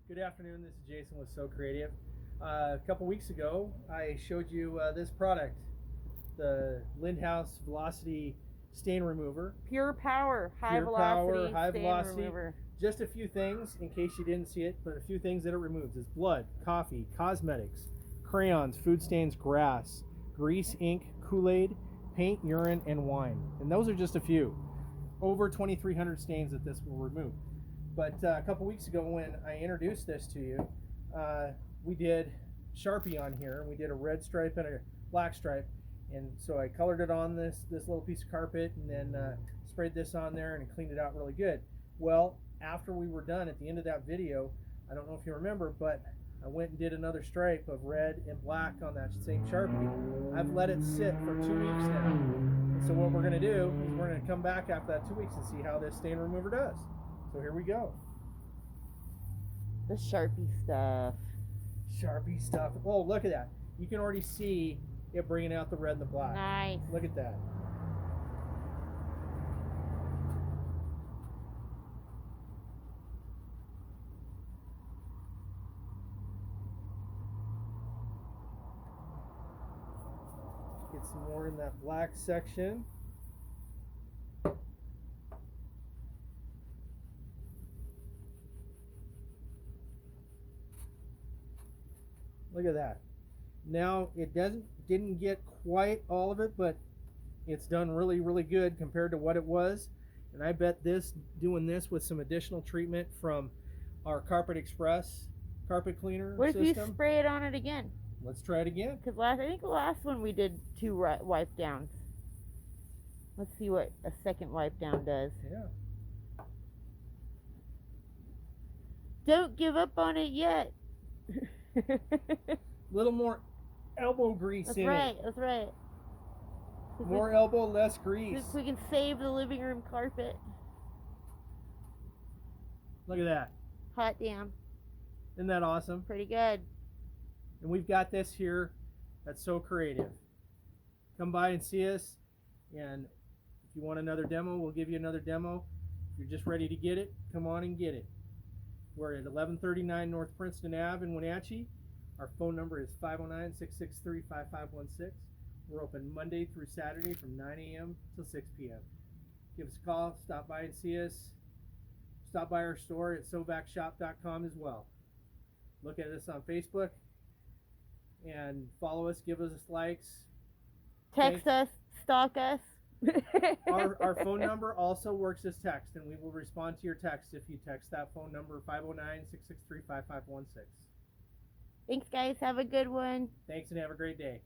Good afternoon, this is Jason with So Creative. A couple weeks ago, I showed you this product, the Lindhaus Velocity Stain Remover. Pure power, high High stain velocity. remover. Just a few things, in case you didn't see it, but a few things that it removes is blood, coffee, cosmetics, crayons, food stains, grass, grease, ink, Kool-Aid, paint, urine, and wine. And those are just a few. Over 2,300 stains that this will remove. But a couple weeks ago when I introduced this to you, we did Sharpie on here. We did a red stripe and a black stripe. And so I colored it on this little piece of carpet and then sprayed this on there and cleaned it out really good. Well, after we were done at the end of that video, I don't know if you remember, but I went and did another stripe of red and black on that same Sharpie. I've let it sit for 2 weeks now. And so what we're going to do is we're going to come back after that 2 weeks and see how this stain remover does. So here we go. The Sharpie stuff. Sharpie stuff. Oh, look at that. You can already see it bringing out the red and the black. Nice. Look at that. Get some more in that black section. Look at that. Now it didn't get quite all of it, but it's done really, really good compared to what it was. And I bet doing this with some additional treatment from our Carpet Express carpet cleaner What system. if you spray it on it again? Let's try it again. Because I think the last one we did 2 wipe downs. Let's see what a second wipe down does. Yeah. Don't give up on it yet. Little more elbow grease That's in right. it. That's right. More elbow, less grease. We can save the living room carpet. Look at that. Hot damn. Isn't that awesome? Pretty good. And we've got this here that's So Creative. Come by and see us, and if you want another demo, we'll give you another demo. If you're just ready to get it, come on and get it. We're at 1139 North Princeton Ave in Wenatchee. Our phone number is 509-663-5516. We're open Monday through Saturday from 9 a.m. till 6 p.m. Give us a call, stop by and see us. Stop by our store at sovacshop.com as well. Look at us on Facebook and follow us, give us likes. Text us, stalk us. Our phone number also works as text, and we will respond to your text if you text that phone number, 509-663-5516. Thanks, guys. Have a good one. Thanks, and have a great day.